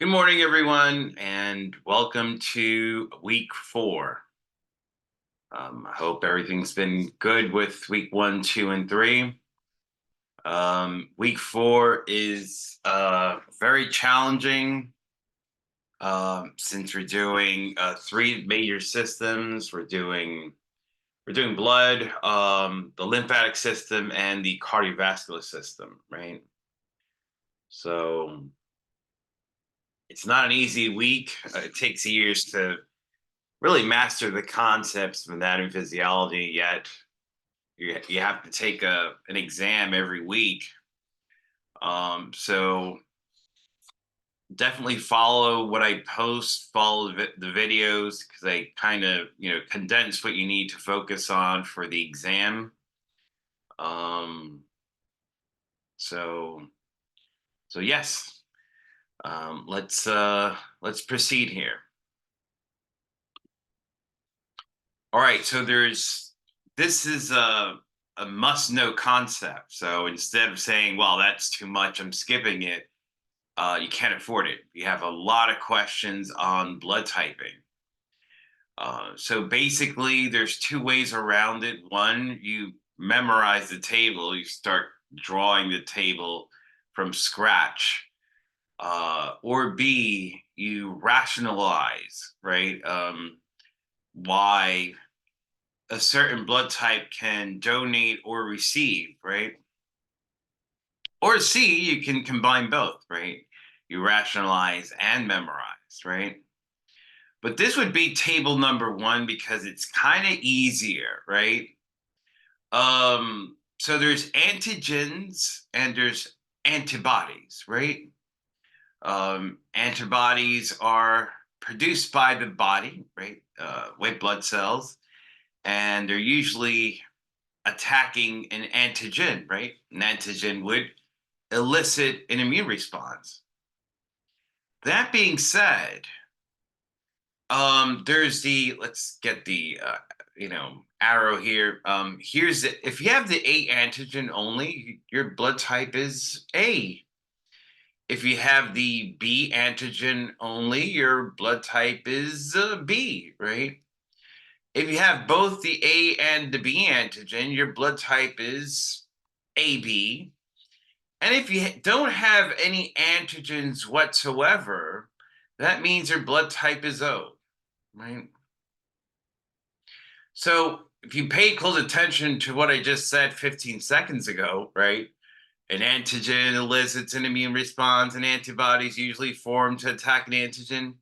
Good morning, everyone, and welcome to week 4. I hope everything's been good with week 1, 2, and 3. Week 4 is very challenging since we're doing 3 major systems. We're doing blood, the lymphatic system, and the cardiovascular system, right? So it's not an easy week. It takes years to really master the concepts of anatomy and physiology, yet you have to take an exam every week. So definitely follow what I post, follow the videos because they kind of condense what you need to focus on for the exam. Um, so so yes, let's proceed here. All right, so this is a must know concept. So instead of saying, well, that's too much, I'm skipping it, you can't afford it. You have a lot of questions on blood typing. So basically, there's 2 ways around it. One, you memorize the table, you start drawing the table from scratch. Or B, you rationalize, right? Why a certain blood type can donate or receive, right? Or C, you can combine both, right? You rationalize and memorize, right? But this would be table number 1 because it's kind of easier, right? So there's antigens and there's antibodies, right? Antibodies are produced by the body, right? White blood cells, and they're usually attacking an antigen, right? An antigen would elicit an immune response. That being said, there's the let's get the arrow here. Here's the if you have the A antigen only, your blood type is A. If you have the B antigen only, your blood type is B, right? If you have both the A and the B antigen, your blood type is AB. And if you don't have any antigens whatsoever, that means your blood type is O, right? So if you pay close attention to what I just said 15 seconds ago, right? An antigen elicits an immune response, and antibodies usually form to attack an antigen.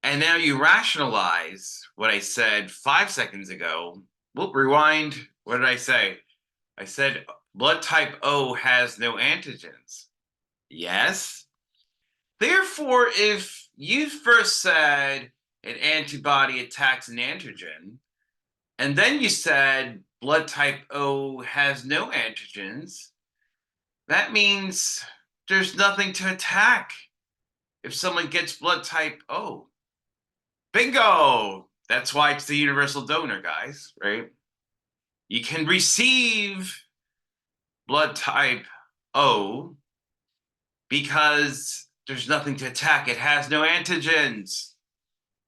And now you rationalize what I said 5 seconds ago. We'll rewind. What did I say? I said blood type O has no antigens. Yes. Therefore, if you first said an antibody attacks an antigen, and then you said blood type O has no antigens, that means there's nothing to attack if someone gets blood type O. Bingo! That's why it's the universal donor, guys, right? You can receive blood type O because there's nothing to attack. It has no antigens.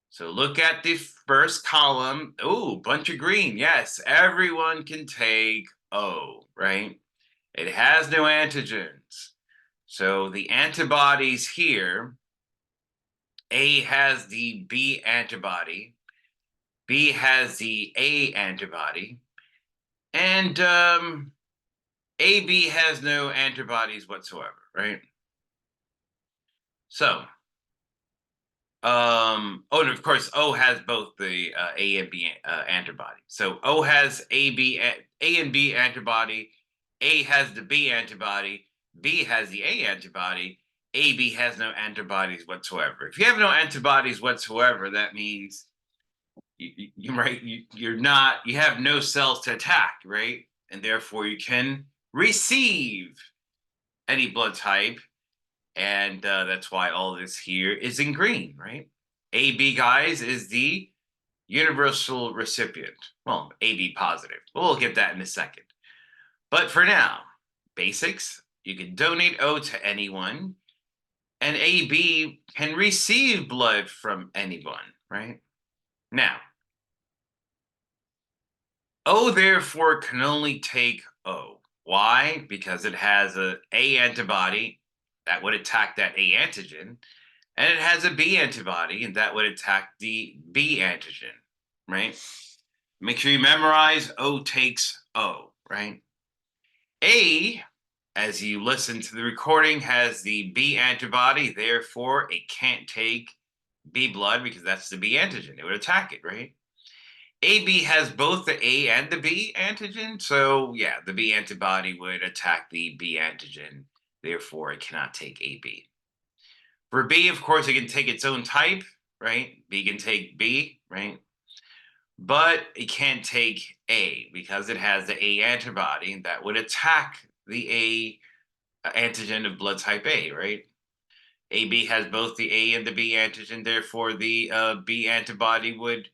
So look at the first column. Oh, bunch of green. Yes, everyone can take O, right? It has no antigens. So the antibodies here, A has the B antibody, B has the A antibody, and AB has no antibodies whatsoever, right? So, oh, and of course, O has both the A and B antibody. So O has A and B antibody. A has the B antibody. B has the A antibody. AB has no antibodies whatsoever. If you have no antibodies whatsoever, that means you have no cells to attack, right? And therefore you can receive any blood type, and that's why all this here is in green, right? AB, guys, is the universal recipient. Well, AB positive. We'll get that in a second. But for now, basics, you can donate O to anyone. and AB can receive blood from anyone, right? Now, O therefore can only take O. Why? Because it has A antibody that would attack that A antigen, and it has a B antibody and that would attack the B antigen, right? Make sure you memorize O takes O, right? A, as you listen to the recording, has the B antibody, therefore it can't take B blood because that's the B antigen. It would attack it, right? AB has both the A and the B antigen. So, yeah, the B antibody would attack the B antigen. Therefore, it cannot take AB. For B, of course, it can take its own type, right? B can take B, right? But it can't take A because it has the A antibody that would attack the A antigen of blood type A, right? AB has both the A and the B antigen. Therefore, the B antibody would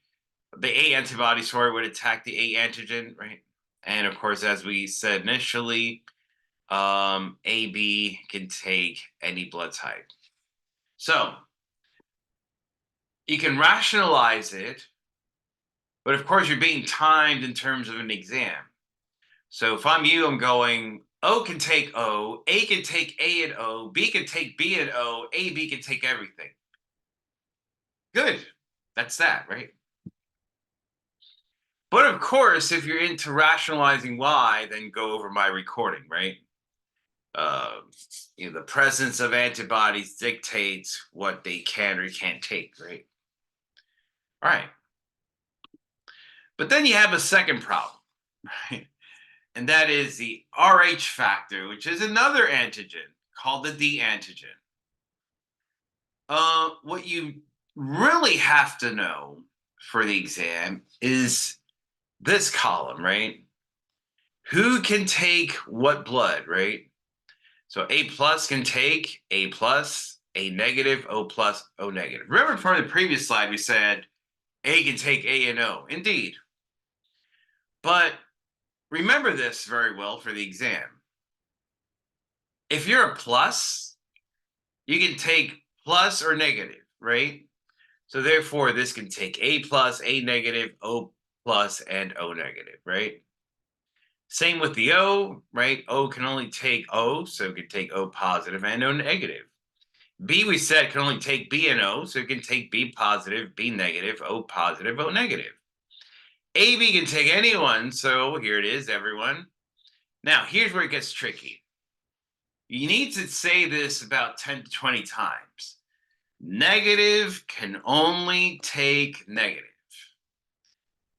the A antibody, sorry, would attack the A antigen, right? And of course, as we said initially, AB can take any blood type. So you can rationalize it, but of course, you're being timed in terms of an exam. So if I'm you, I'm going, O can take O, A can take A and O, B can take B and O, AB can take everything. Good. That's that, right? But of course, if you're into rationalizing why, then go over my recording, right? Uh, the presence of antibodies dictates what they can or can't take, right? All right. But then you have a second problem, right? And that is the Rh factor, which is another antigen called the D antigen. What you really have to know for the exam is this column, right? Who can take what blood, right? So A plus can take A plus, A negative, O plus, O negative. Remember from the previous slide, we said A can take A and O. Indeed. But remember this very well for the exam. If you're a plus, you can take plus or negative, right? So therefore, this can take A plus, A negative, O plus, and O negative, right? Same with the O, right? O can only take O, so it can take O positive and O negative. B, we said, can only take B and O, so it can take B positive, B negative, O positive, O negative. AB can take anyone, so here it is, everyone. Now, here's where it gets tricky. You need to say this about 10 to 20 times. Negative can only take negative.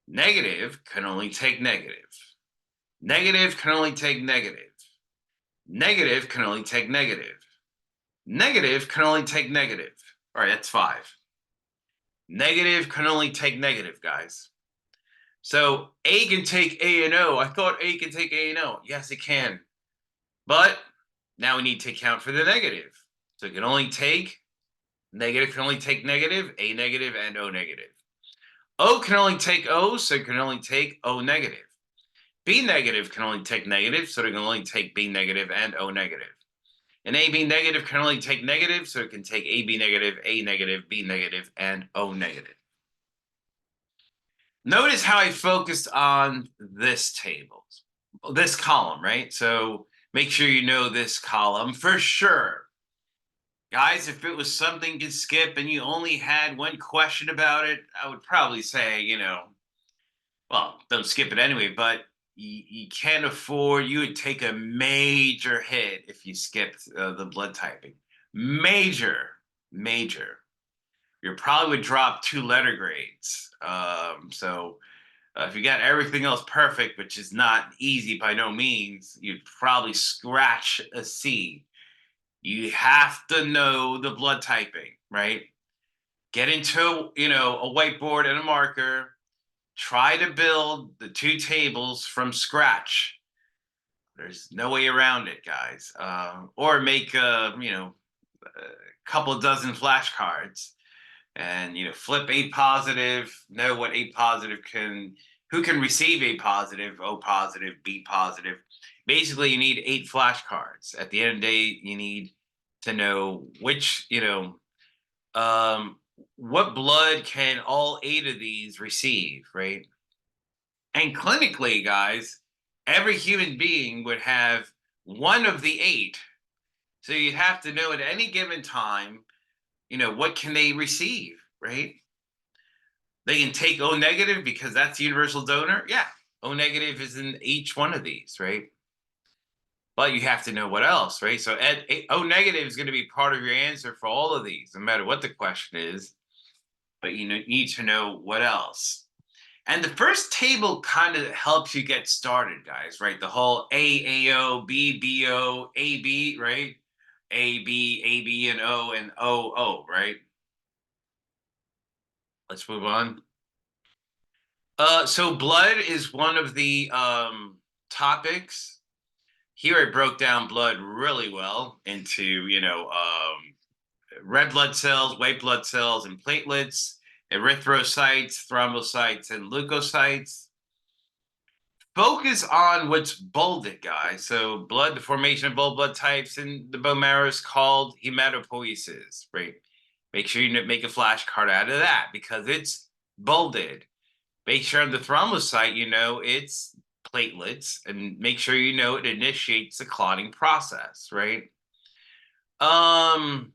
Negative can only take negative. Negative can only take negative. Negative can only take negative. Negative can only take negative. All right, that's 5. Negative can only take negative, guys. So A can take A and O. I thought A can take A and O. Yes, it can. But now we need to account for the negative. So it can only take negative, can only take negative, A negative, and O negative. O can only take O, so it can only take O negative. B negative can only take negative, so it can only take B negative and O negative. And AB negative can only take negative, so it can take AB negative, A negative, B negative, and O negative. Notice how I focused on this table, this column, right? So make sure you know this column for sure. Guys, if it was something to skip and you only had one question about it, I would probably say, well, don't skip it anyway, but you can't afford, you would take a major hit if you skipped the blood typing. Major, major. You probably would drop 2 letter grades. So if you got everything else perfect, which is not easy by no means, you'd probably scratch a C. You have to know the blood typing, right? Get into, a whiteboard and a marker. Try to build the 2 tables from scratch. There's no way around it, guys. Or make, a couple dozen flashcards and flip A positive, know what A positive who can receive A positive, O positive, B positive. Basically, you need 8 flashcards. At the end of the day, you need to know which, what blood can all 8 of these receive, right? And clinically, guys, every human being would have one of the 8. So you have to know at any given time, what can they receive, right? They can take O negative because that's the universal donor. Yeah, O negative is in each one of these, right? But you have to know what else, right? So O negative is going to be part of your answer for all of these, no matter what the question is. But you need to know what else. And the first table kind of helps you get started, guys, right? The whole AO, BO, AB, right? AB, and O, right? Let's move on. So blood is one of the topics. Here I broke down blood really well into, red blood cells, white blood cells, and platelets, erythrocytes, thrombocytes, and leukocytes. Focus on what's bolded, guys. So blood, the formation of bold blood types in the bone marrow is called hematopoiesis, right? Make sure you make a flashcard out of that because it's bolded. Make sure on the thrombocyte, it's platelets, and make sure it initiates the clotting process, right? Um,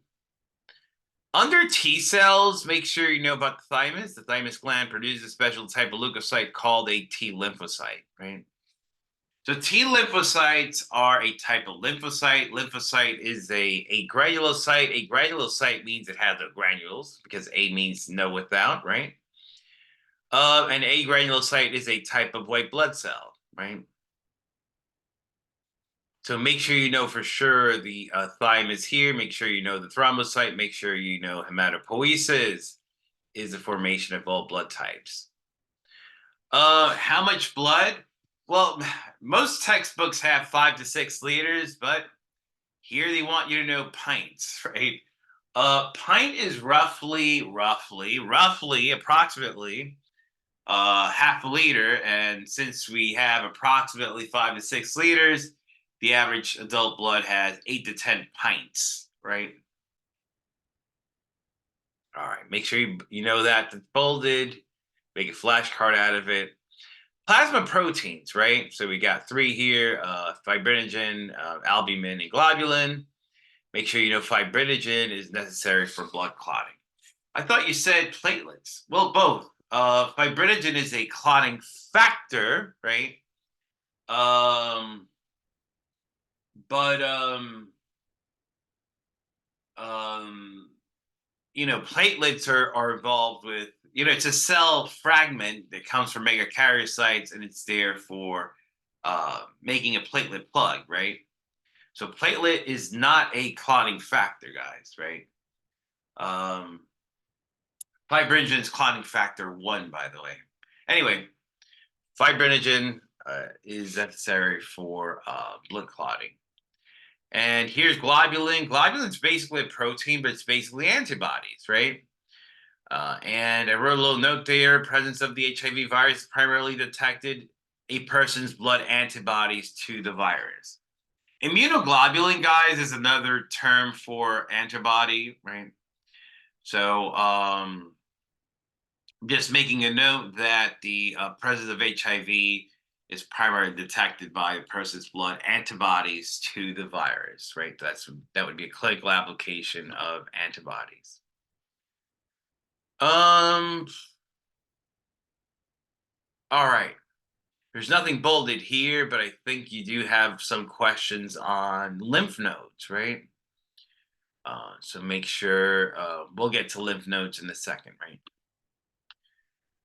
Under T cells, make sure you know about the thymus. The thymus gland produces a special type of leukocyte called a T lymphocyte, right? So T lymphocytes are a type of lymphocyte. Lymphocyte is a granulocyte. A granulocyte means it has no granules because A means no without, right? An agranulocyte is a type of white blood cell, right? So make sure you know for sure the thymus here. Make sure you know the thrombocyte. Make sure you know hematopoiesis is the formation of all blood types. How much blood? Well, most textbooks have 5 to 6 liters, but here they want you to know pints, right? Pint is roughly, approximately half a liter. And since we have approximately 5 to 6 liters, the average adult blood has 8 to 10 pints, right? All right, make sure you know that it's folded, make a flashcard out of it. Plasma proteins, right? So we got 3 here, fibrinogen, albumin, and globulin. Make sure you know fibrinogen is necessary for blood clotting. I thought you said platelets. Well, both. Fibrinogen is a clotting factor, right? Um, but um, platelets are involved with, it's a cell fragment that comes from megakaryocytes, and it's there for making a platelet plug, right? So platelet is not a clotting factor, guys, right? Fibrinogen is clotting factor 1, by the way. Anyway, fibrinogen is necessary for blood clotting. And here's globulin. Globulin is basically a protein, but it's basically antibodies, right? And I wrote a little note there. Presence of the HIV virus primarily detected a person's blood antibodies to the virus. Immunoglobulin, guys, is another term for antibody, right? So just making a note that the presence of HIV is primarily detected by a person's blood antibodies to the virus, right? That would be a clinical application of antibodies. All right. There's nothing bolded here, but I think you do have some questions on lymph nodes, right? So make sure we'll get to lymph nodes in a second, right?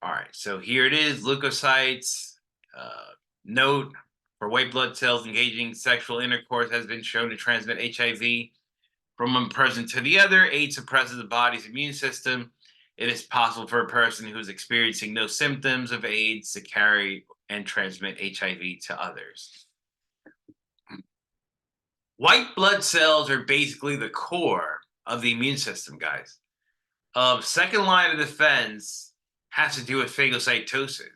All right, so here it is, leukocytes. Note, for white blood cells engaging sexual intercourse has been shown to transmit HIV from one person to the other. AIDS suppresses the body's immune system. It is possible for a person who is experiencing no symptoms of AIDS to carry and transmit HIV to others. White blood cells are basically the core of the immune system, guys. Second line of defense has to do with phagocytosis.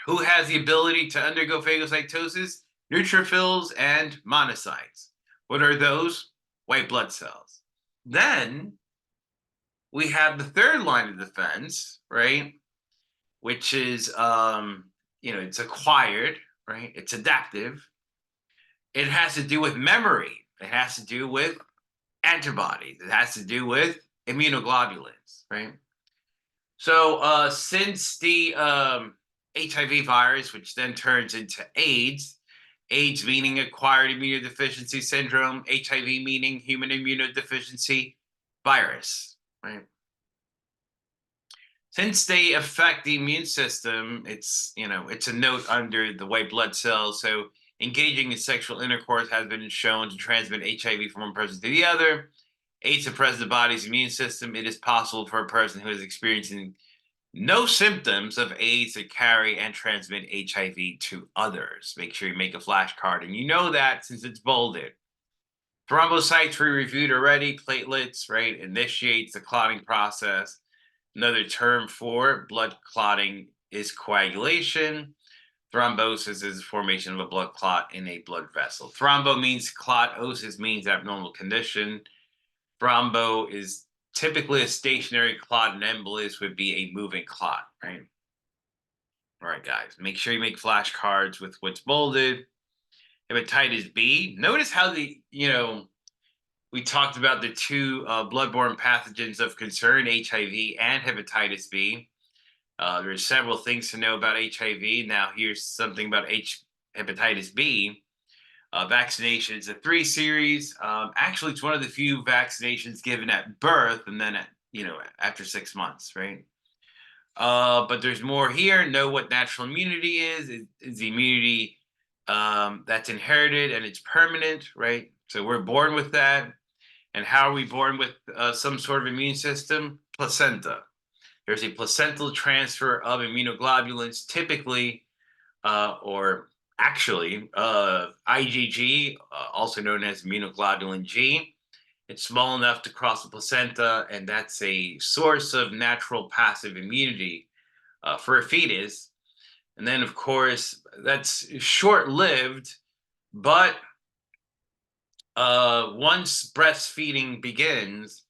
Who has the ability to undergo phagocytosis? Neutrophils and monocytes. What are those? white blood cells. Then we have the third line of defense, right? Which is, it's acquired, right? It's adaptive. It has to do with memory. It has to do with antibodies. It has to do with immunoglobulins, right? So since the HIV virus, which then turns into AIDS meaning acquired immunodeficiency syndrome, HIV meaning human immunodeficiency virus, right? Since they affect the immune system, it's a note under the white blood cells. So engaging in sexual intercourse has been shown to transmit HIV from one person to the other. AIDS suppresses the body's immune system. It is possible for a person who is experiencing no symptoms of AIDS to carry and transmit HIV to others. Make sure you make a flashcard, and you know that since it's bolded. Thrombocytes we reviewed already. Platelets, right, initiates the clotting process. Another term for blood clotting is coagulation. Thrombosis is the formation of a blood clot in a blood vessel. Thrombo means clot. Osis means abnormal condition. Thrombo is typically a stationary clot, and embolus would be a moving clot, right? All right, guys, make sure you make flashcards with what's bolded. Hepatitis B. Notice how we talked about the two bloodborne pathogens of concern, HIV and hepatitis B. There's several things to know about HIV. Now, here's something about hepatitis B. Vaccination is a 3 series. Actually, it's one of the few vaccinations given at birth and then after 6 months, right? But there's more here. Know what natural immunity is. Is the immunity that's inherited and it's permanent, right? So we're born with that. And how are we born with some sort of immune system? Placenta. There's a placental transfer of immunoglobulins, typically, or actually, IgG, also known as immunoglobulin G. It's small enough to cross the placenta, and that's a source of natural passive immunity for a fetus. And then, of course, that's short-lived, but once breastfeeding begins,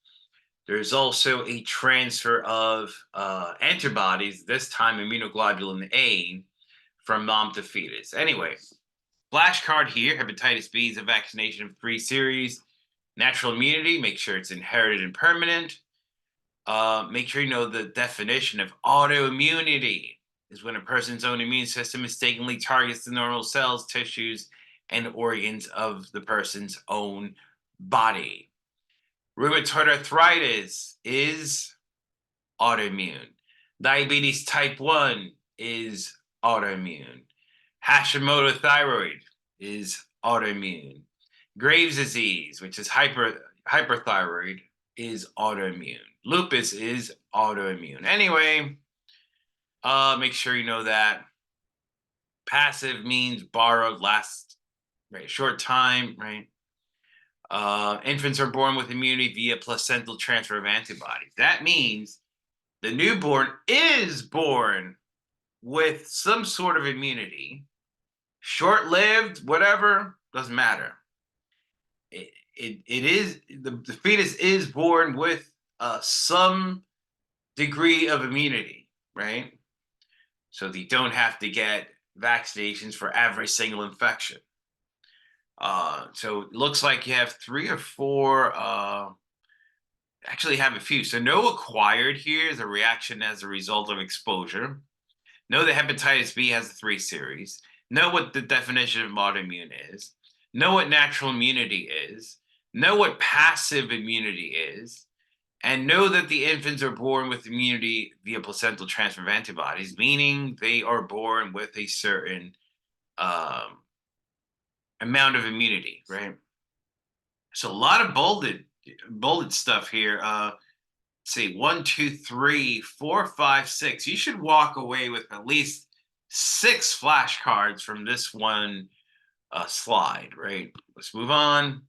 there's also a transfer of antibodies, this time immunoglobulin A, from mom to fetus. Anyway, flashcard here. Hepatitis B is a vaccination of 3 series. Natural immunity, make sure it's inherited and permanent. Make sure you know the definition of autoimmunity is when a person's own immune system mistakenly targets the normal cells, tissues, and organs of the person's own body. Rheumatoid arthritis is autoimmune. Diabetes type 1 is autoimmune. Hashimoto thyroid is autoimmune. Graves' disease, which is hyperthyroid, is autoimmune. Lupus is autoimmune. Anyway, make sure you know that. Passive means borrowed, lasts a short time, right? Infants are born with immunity via placental transfer of antibodies. That means the newborn is born with some sort of immunity, short-lived, whatever, doesn't matter. It is the fetus is born with some degree of immunity, right? So they don't have to get vaccinations for every single infection. So it looks like you have 3 or 4. Actually, have a few. So no acquired here is a reaction as a result of exposure. Know that hepatitis B has a 3 series. Know what the definition of autoimmune is. Know what natural immunity is. Know what passive immunity is. And know that the infants are born with immunity via placental transfer of antibodies, meaning they are born with a certain amount of immunity, right? So a lot of bolded stuff here. Let's see, 1, 2, 3, 4, 5, 6. You should walk away with at least 6 flashcards from this one slide, right? Let's move on.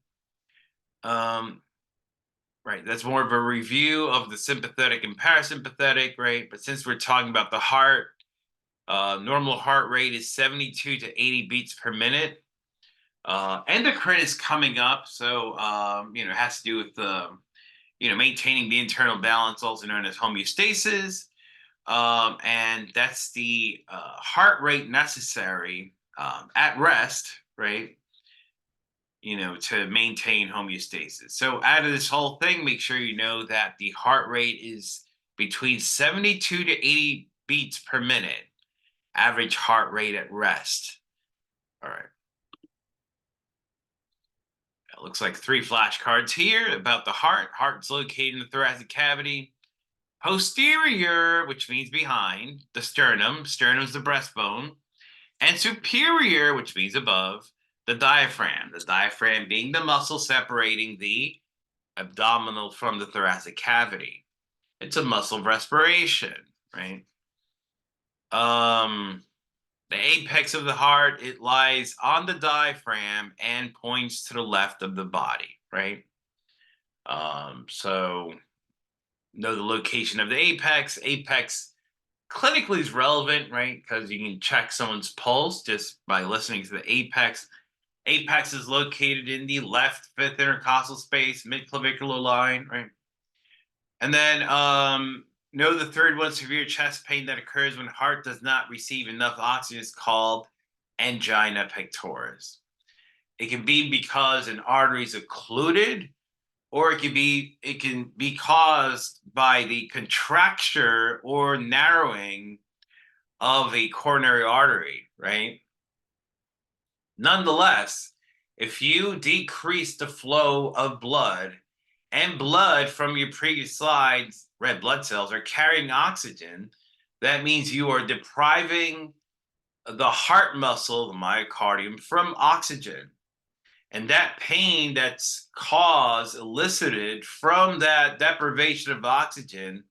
Right, that's more of a review of the sympathetic and parasympathetic, right? But since we're talking about the heart, normal heart rate is 72 to 80 beats per minute. Endocrine is coming up, so it has to do with maintaining the internal balance, also known as homeostasis. And that's the heart rate necessary at rest, right? To maintain homeostasis. So out of this whole thing, make sure you know that the heart rate is between 72 to 80 beats per minute, average heart rate at rest. All right. It looks like 3 flashcards here about the heart. Heart's located in the thoracic cavity. Posterior, which means behind, the sternum. Sternum is the breastbone. And superior, which means above, the diaphragm. The diaphragm being the muscle separating the abdominal from the thoracic cavity. It's a muscle of respiration, right? The apex of the heart, it lies on the diaphragm and points to the left of the body, right? So know the location of the apex. Apex clinically is relevant, right? Because you can check someone's pulse just by listening to the apex. Apex is located in the left fifth intercostal space, midclavicular line, right? And then know the third one, severe chest pain that occurs when heart does not receive enough oxygen is called angina pectoris. It can be because an artery is occluded, or it can be caused by the contracture or narrowing of a coronary artery, right? Nonetheless, if you decrease the flow of blood, and blood from your previous slides, red blood cells are carrying oxygen, that means you are depriving the heart muscle, the myocardium, from oxygen. And that pain that's caused, elicited from that deprivation of oxygen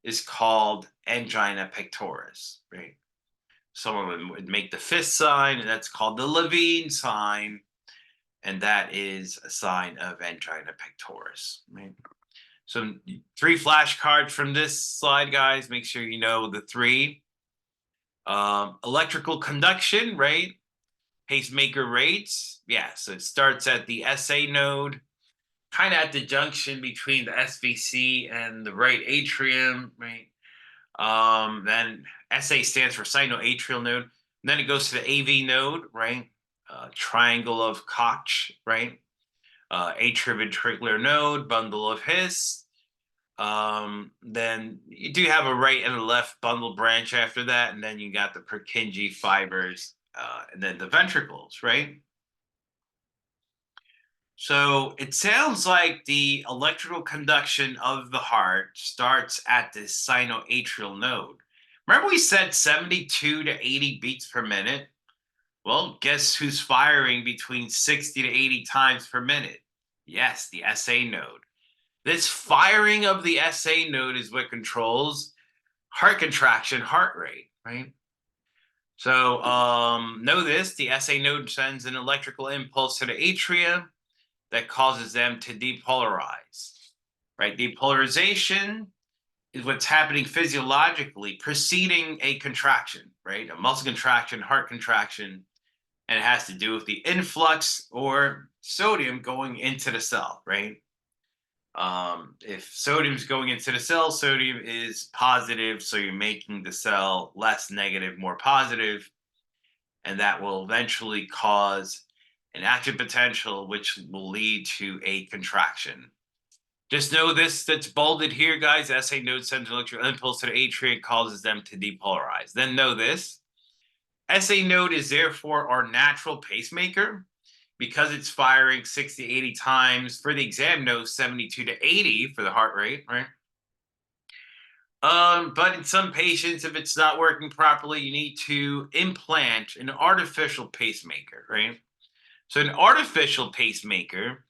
is called angina pectoris, right? Someone would make the fist sign, and that's called the Levine sign. And that is a sign of angina pectoris, right? So 3 flashcards from this slide, guys. Make sure you know the 3. Electrical conduction, right? Pacemaker rates. Yeah, so it starts at the SA node, kind of at the junction between the SVC and the right atrium, right? Then SA stands for sinoatrial node. And then it goes to the AV node, right? Triangle of Koch, right? Atrioventricular node, bundle of His. Then you do have a right and a left bundle branch after that, and then you got the Purkinje fibers, and then the ventricles, right? So it sounds like the electrical conduction of the heart starts at the sinoatrial node. Remember we said 72 to 80 beats per minute? Well, guess who's firing between 60 to 80 times per minute? Yes, the SA node. This firing of the SA node is what controls heart contraction, heart rate, right? So know this, the SA node sends an electrical impulse to the atria that causes them to depolarize, right? Depolarization is what's happening physiologically preceding a contraction, right? A muscle contraction, heart contraction, and it has to do with the influx or sodium going into the cell, right? If sodium's going into the cell, sodium is positive, so you're making the cell less negative, more positive, and that will eventually cause an active potential, which will lead to a contraction. Just know this that's bolded here, guys. SA node sends an electrical impulse to the atria and causes them to depolarize. Then know this. SA node is therefore our natural pacemaker because it's firing 60 to 80 times for the exam node, 72 to 80 for the heart rate, right? But in some patients, if it's not working properly, you need to implant an artificial pacemaker, right? So an artificial pacemaker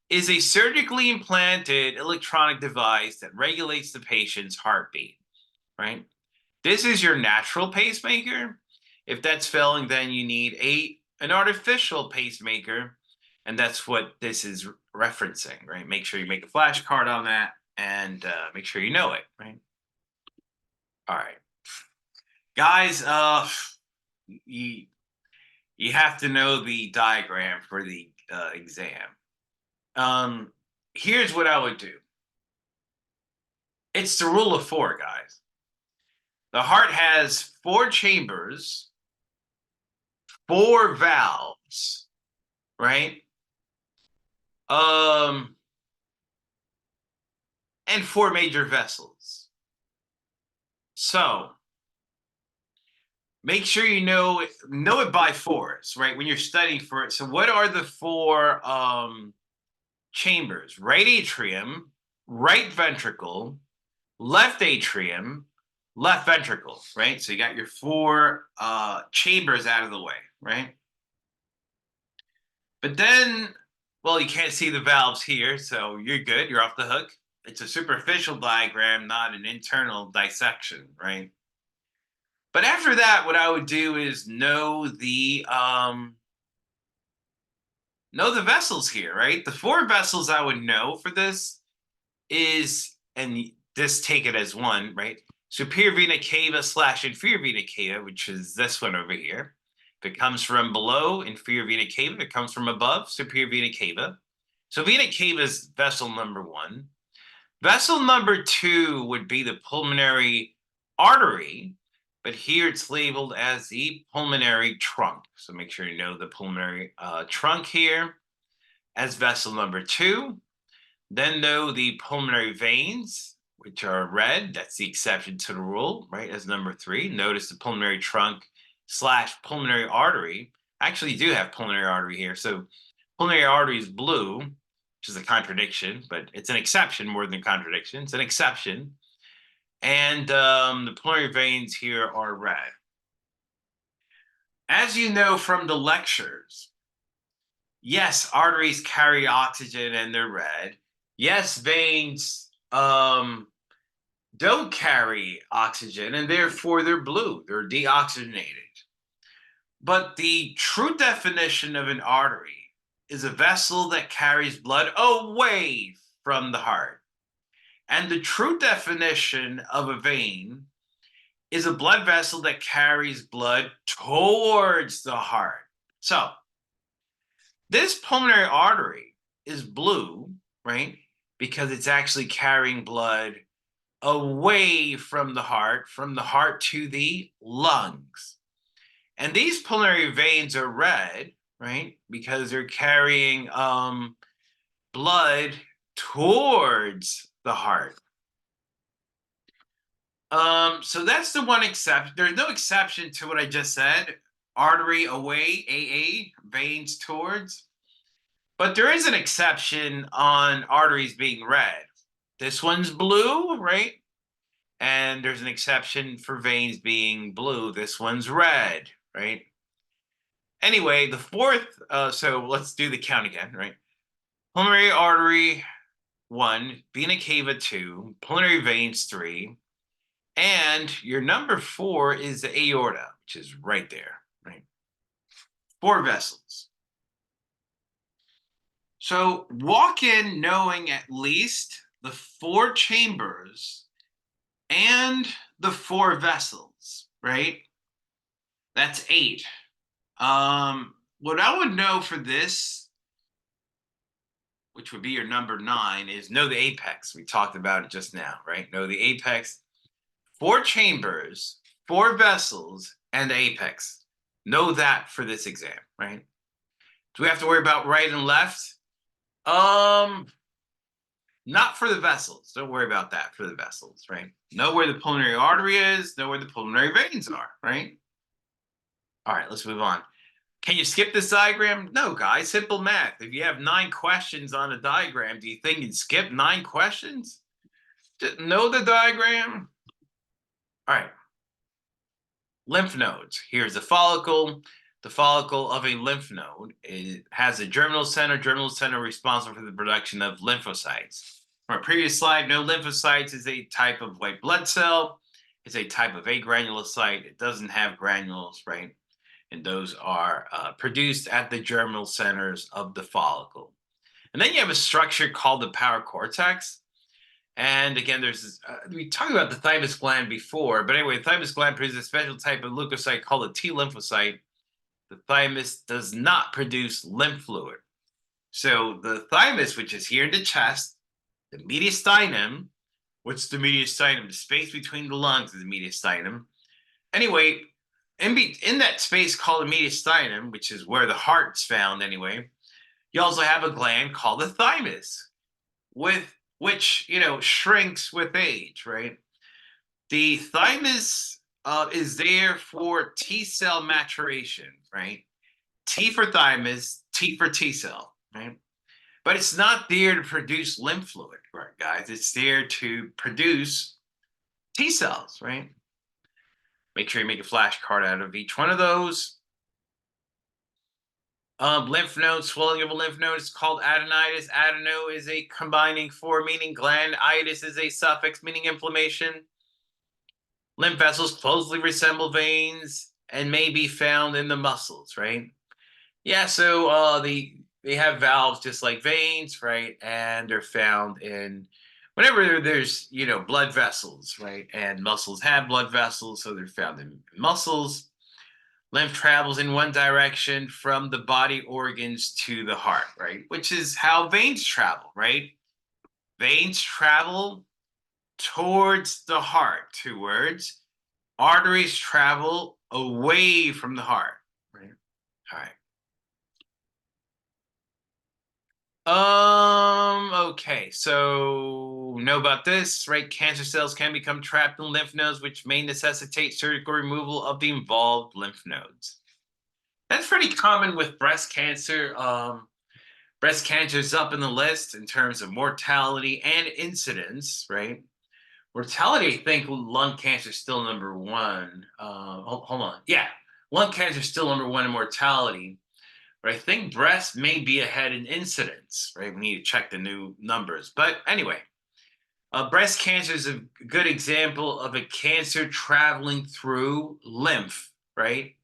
is a surgically implanted electronic device that regulates the patient's heartbeat, right? This is your natural pacemaker. If that's failing, then you need an artificial pacemaker, and that's what this is referencing, right? Make sure you make a flashcard on that and make sure you know it, right? All right. Guys, You have to know the diagram for the exam. Here's what I would do. It's the rule of four, guys. The heart has four chambers, four valves, right? Um, and four major vessels. So make sure you know it by fours, right? When you're studying for it. So what are the four chambers? Right atrium, right ventricle, left atrium, left ventricle, right? So you got your four chambers out of the way, right? But then, well, you can't see the valves here, so you're good. You're off the hook. It's a superficial diagram, not an internal dissection, right? But after that, what I would do is know the vessels here, right? The four vessels I would know for this is, and this take it as one, right? Superior vena cava / inferior vena cava, which is this one over here. If it comes from below, inferior vena cava. If it comes from above, superior vena cava. So vena cava is vessel number one. Vessel number two would be the pulmonary artery, but here it's labeled as the pulmonary trunk. So make sure you know the pulmonary trunk here as vessel number two. Then know the pulmonary veins, which are red. That's the exception to the rule, right? As number three. Notice the pulmonary trunk / pulmonary artery. Actually, you do have pulmonary artery here. So pulmonary artery is blue, which is a contradiction, but it's an exception more than a contradiction. It's an exception. And the pulmonary veins here are red. As you know from the lectures, yes, arteries carry oxygen and they're red. Yes, veins don't carry oxygen and therefore they're blue, they're deoxygenated. But the true definition of an artery is a vessel that carries blood away from the heart. And the true definition of a vein is a blood vessel that carries blood towards the heart. So this pulmonary artery is blue, right? Because it's actually carrying blood away from the heart to the lungs. And these pulmonary veins are red, right? Because they're carrying blood towards the heart. So that's the one exception. There's no exception to what I just said. Artery away, AA, veins towards. But there is an exception on arteries being red. This one's blue, right? And there's an exception for veins being blue. This one's red, right? Anyway, the fourth, so let's do the count again, right? Pulmonary artery, 1, vena cava, 2, pulmonary veins, 3, and your number 4 is the aorta, which is right there, right? 4 vessels. So walk in knowing at least the 4 chambers and the 4 vessels, right? That's 8. What I would know for this, which would be your number 9, is know the apex. We talked about it just now, right? Know the apex. 4 chambers, 4 vessels, and the apex. Know that for this exam, right? Do we have to worry about right and left? Not for the vessels. Don't worry about that for the vessels, right? Know where the pulmonary artery is, know where the pulmonary veins are, right? All right, let's move on. Can you skip this diagram? No, guys, simple math. If you have 9 questions on a diagram, do you think you'd skip 9 questions? Just know the diagram. All right. Lymph nodes. Here's the follicle. The follicle of a lymph node, it has a germinal center responsible for the production of lymphocytes. From a previous slide, no, lymphocytes is a type of white blood cell. It's a type of agranulocyte. It doesn't have granules, right? And those are produced at the germinal centers of the follicle. And then you have a structure called the power cortex. And again, there's we talked about the thymus gland before, but anyway, the thymus gland produces a special type of leukocyte called a T lymphocyte. the thymus does not produce lymph fluid. So the thymus, which is here in the chest, the mediastinum, what's the mediastinum? The space between the lungs is the mediastinum. Anyway, in that space called the mediastinum, which is where the heart's found anyway, you also have a gland called the thymus, with which shrinks with age, right? The thymus is there for T cell maturation, right? T for thymus, T for T cell, right? But it's not there to produce lymph fluid, right, guys? It's there to produce T cells, right? Make sure you make a flashcard out of each one of those. Lymph node, swelling of a lymph node is called adenitis. Adeno is a combining for meaning gland. Itis is a suffix meaning inflammation. Lymph vessels closely resemble veins and may be found in the muscles, right? Yeah, so they have valves just like veins, right? And they're found in whenever there's blood vessels, right? And muscles have blood vessels, so they're found in muscles. Lymph travels in one direction from the body organs to the heart, right? Which is how veins travel, right? Veins travel towards the heart, two words. Arteries travel away from the heart, right? All right. Okay, so know about this, right? Cancer cells can become trapped in lymph nodes, which may necessitate surgical removal of the involved lymph nodes. That's pretty common with breast cancer. Breast cancer is up in the list in terms of mortality and incidence, right? Mortality, I think lung cancer is still number one. Hold on. Yeah, lung cancer is still number one in mortality. But I think breast may be ahead in incidence, right? We need to check the new numbers. But anyway, breast cancer is a good example of a cancer traveling through lymph, right?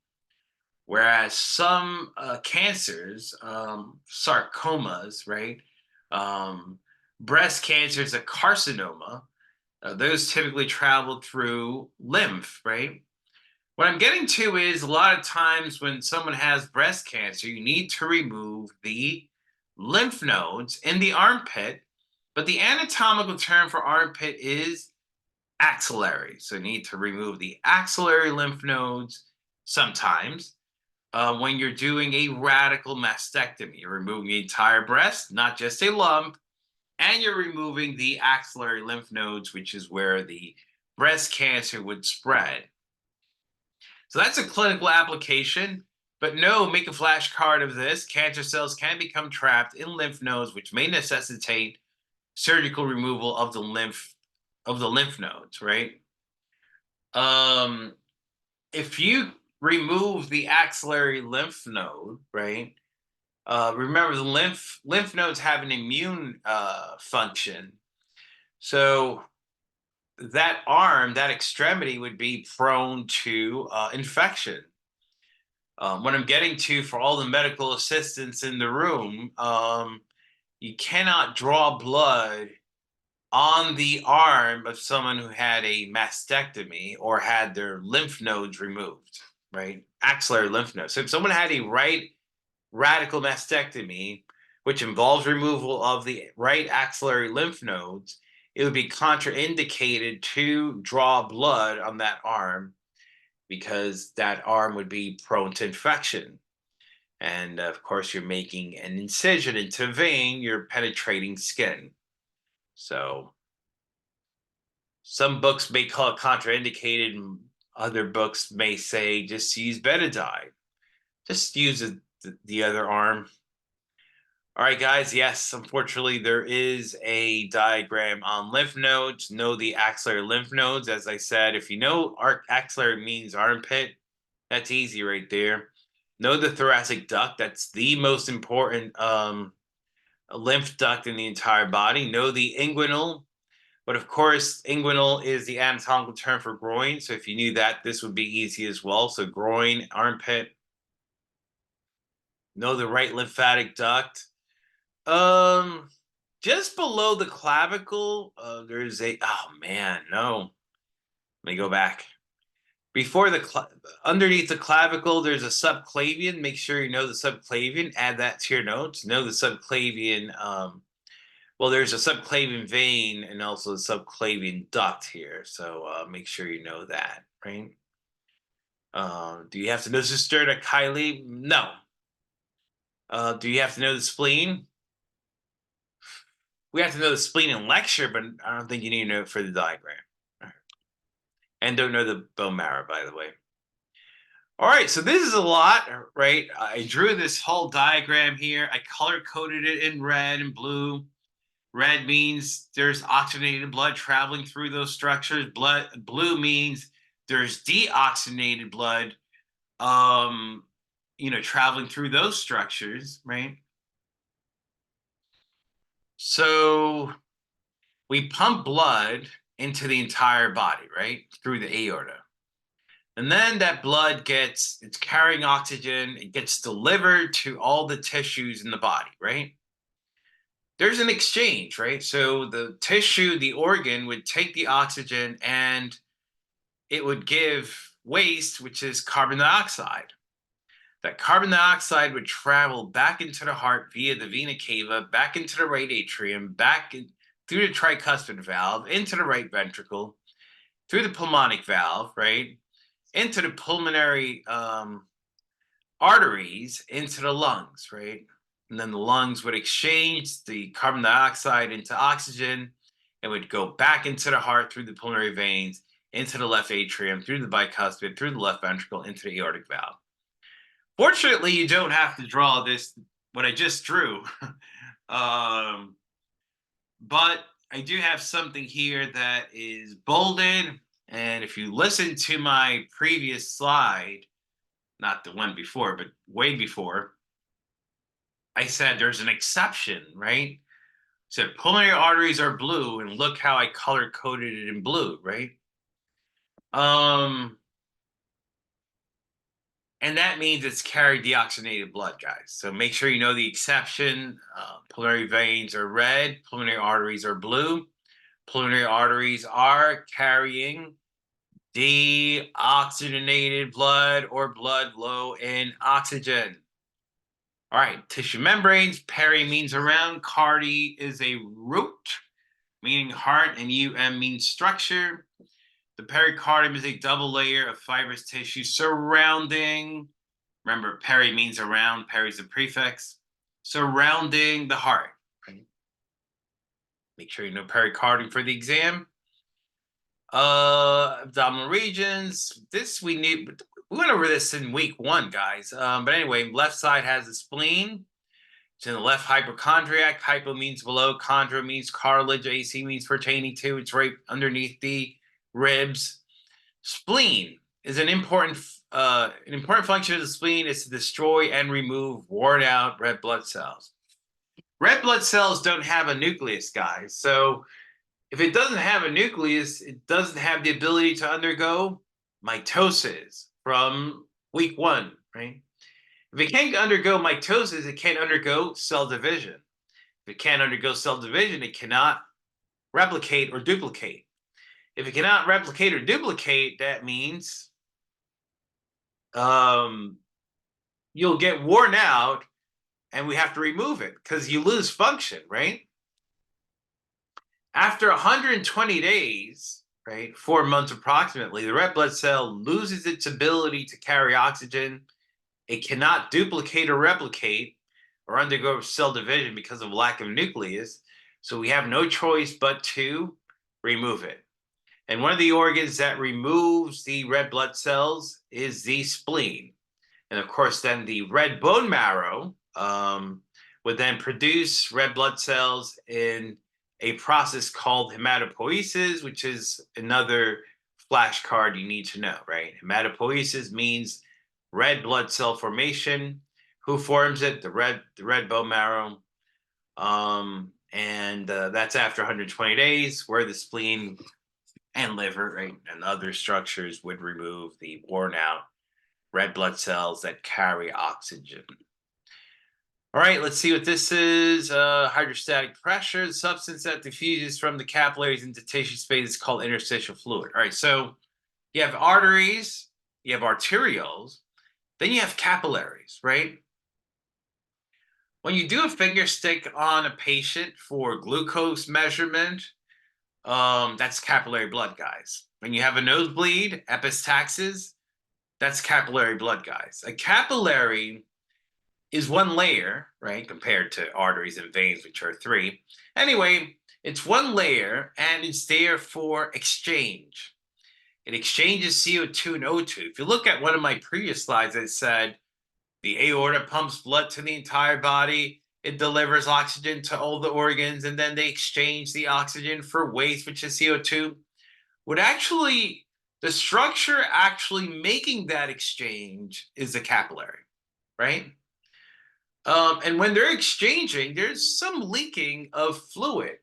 Whereas some cancers, sarcomas, right? Breast cancer is a carcinoma. Those typically travel through lymph, right? What I'm getting to is a lot of times when someone has breast cancer, you need to remove the lymph nodes in the armpit, but the anatomical term for armpit is axillary. So you need to remove the axillary lymph nodes sometimes when you're doing a radical mastectomy. You're removing the entire breast, not just a lump, and you're removing the axillary lymph nodes, which is where the breast cancer would spread. So that's a clinical application, but no, make a flashcard of this. Cancer cells can become trapped in lymph nodes, which may necessitate surgical removal of the lymph nodes, right? If you remove the axillary lymph node, right? Remember the lymph nodes have an immune function. So that arm, that extremity would be prone to infection. What I'm getting to for all the medical assistants in the room, you cannot draw blood on the arm of someone who had a mastectomy or had their lymph nodes removed, right? Axillary lymph nodes. So if someone had a right radical mastectomy, which involves removal of the right axillary lymph nodes, it would be contraindicated to draw blood on that arm because that arm would be prone to infection. And of course, you're making an incision into a vein, you're penetrating skin. So some books may call it contraindicated, and other books may say just use betadine. Just use the other arm. All right, guys. Yes, unfortunately, there is a diagram on lymph nodes. Know the axillary lymph nodes. As I said, if you know axillary means armpit, that's easy right there. Know the thoracic duct. That's the most important lymph duct in the entire body. Know the inguinal. But of course, inguinal is the anatomical term for groin. So if you knew that, this would be easy as well. So groin, armpit. Know the right lymphatic duct. Just below the clavicle, there's a, oh man, no. Let me go back. before underneath the clavicle, there's a subclavian. Make sure you know the subclavian. Add that to your notes. Know the subclavian. Well, there's a subclavian vein and also a subclavian duct here. So make sure you know that, right? Do you have to know the cisterna chyli? No. Do you have to know the spleen? We have to know the spleen in lecture, but I don't think you need to know it for the diagram. And don't know the bone marrow, by the way. All right, so this is a lot, right? I drew this whole diagram here. I color-coded it in red and blue. Red means there's oxygenated blood traveling through those structures. Blue means there's deoxygenated blood, traveling through those structures, right? So we pump blood into the entire body, right? Through the aorta. And then that blood it's carrying oxygen, it gets delivered to all the tissues in the body, right? There's an exchange, right? So the tissue, the organ would take the oxygen and it would give waste, which is carbon dioxide. That carbon dioxide would travel back into the heart via the vena cava, back into the right atrium, through the tricuspid valve, into the right ventricle, through the pulmonic valve, right? Into the pulmonary arteries, into the lungs, right? And then the lungs would exchange the carbon dioxide into oxygen. It would go back into the heart through the pulmonary veins, into the left atrium, through the bicuspid, through the left ventricle, into the aortic valve. Fortunately, you don't have to draw this, what I just drew. But I do have something here that is bolded. And if you listen to my previous slide, not the one before, but way before, I said there's an exception, right? So pulmonary arteries are blue, and look how I color coded it in blue, right? And that means it's carried deoxygenated blood, guys. So make sure you know the exception. Pulmonary veins are red, pulmonary arteries are blue. Pulmonary arteries are carrying deoxygenated blood or blood low in oxygen. All right, tissue membranes, peri means around, cardi is a root, meaning heart, and means structure. The pericardium is a double layer of fibrous tissue surrounding, remember, peri means around, peri is the prefix, surrounding the heart. Right? Make sure you know pericardium for the exam. Abdominal regions, we went over this in week 1, guys. But anyway, left side has the spleen. It's in the left hypochondriac. Hypo means below, chondro means cartilage, AC means pertaining to. It's right underneath the ribs. Spleen is an important function of the spleen is to destroy and remove worn out red blood cells. Red blood cells don't have a nucleus, guys. So if it doesn't have a nucleus, it doesn't have the ability to undergo mitosis from week 1, right? If it can't undergo mitosis, it can't undergo cell division. If it can't undergo cell division, it cannot replicate or duplicate. If it cannot replicate or duplicate, that means you'll get worn out and we have to remove it because you lose function, right? After 120 days, right, 4 months approximately, the red blood cell loses its ability to carry oxygen. It cannot duplicate or replicate or undergo cell division because of lack of nucleus. So we have no choice but to remove it. And one of the organs that removes the red blood cells is the spleen. And of course, then the red bone marrow would then produce red blood cells in a process called hematopoiesis, which is another flashcard you need to know, right? Hematopoiesis means red blood cell formation. Who forms it? The red bone marrow. And that's after 120 days, where the spleen and liver, right, and other structures would remove the worn out red blood cells that carry oxygen. All right, let's see what this is. Hydrostatic pressure, the substance that diffuses from the capillaries into tissue space is called interstitial fluid. All right, so You have arteries, you have arterioles, then you have capillaries, right? When you do a finger stick on a patient for glucose measurement, that's capillary blood, guys. When you have a nosebleed, epistaxis, that's capillary blood, guys. A capillary is one layer, right, compared to arteries and veins, which are three. Anyway, it's one layer and it's there for exchange. It exchanges CO2 and O2. If you look at one of my previous slides, I said the aorta pumps blood to the entire body. It delivers oxygen to all the organs, and then they exchange the oxygen for waste, which is CO2. What actually, the structure actually making that exchange is the capillary, right? And when they're exchanging, there's some leaking of fluid.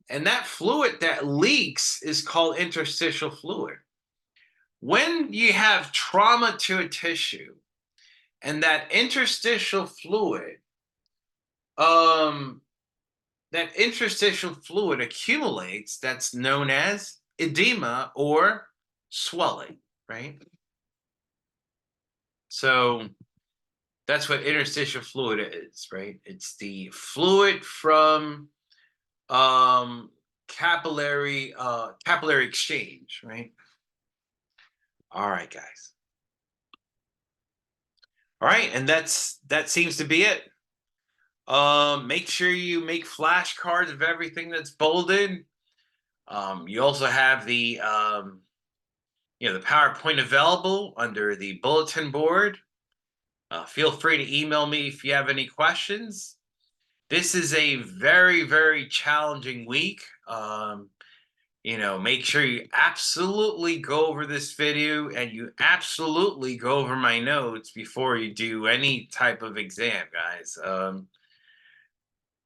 And that fluid that leaks is called interstitial fluid. When you have trauma to a tissue and that interstitial fluid, um, accumulates, that's known as edema or swelling, right? So that's what interstitial fluid is, right? It's the fluid from capillary exchange, right? All right, guys. All right, and that seems to be it. Make sure you make flashcards of everything that's bolded. You also have the the PowerPoint available under the bulletin board. Feel free to email me if you have any questions. This is a very, very challenging week. Make sure you absolutely go over this video and you absolutely go over my notes before you do any type of exam, guys.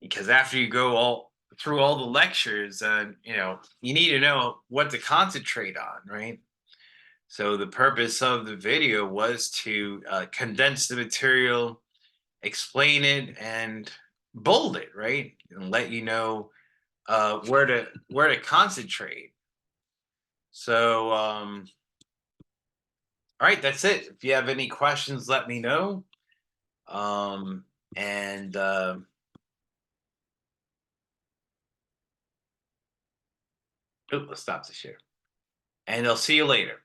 Because after you go all through all the lectures, you need to know what to concentrate on, right? So the purpose of the video was to condense the material, explain it, and bold it, right? And let you know where to concentrate. So, all right, that's it. If you have any questions, let me know. And let's stop the share. And I'll see you later.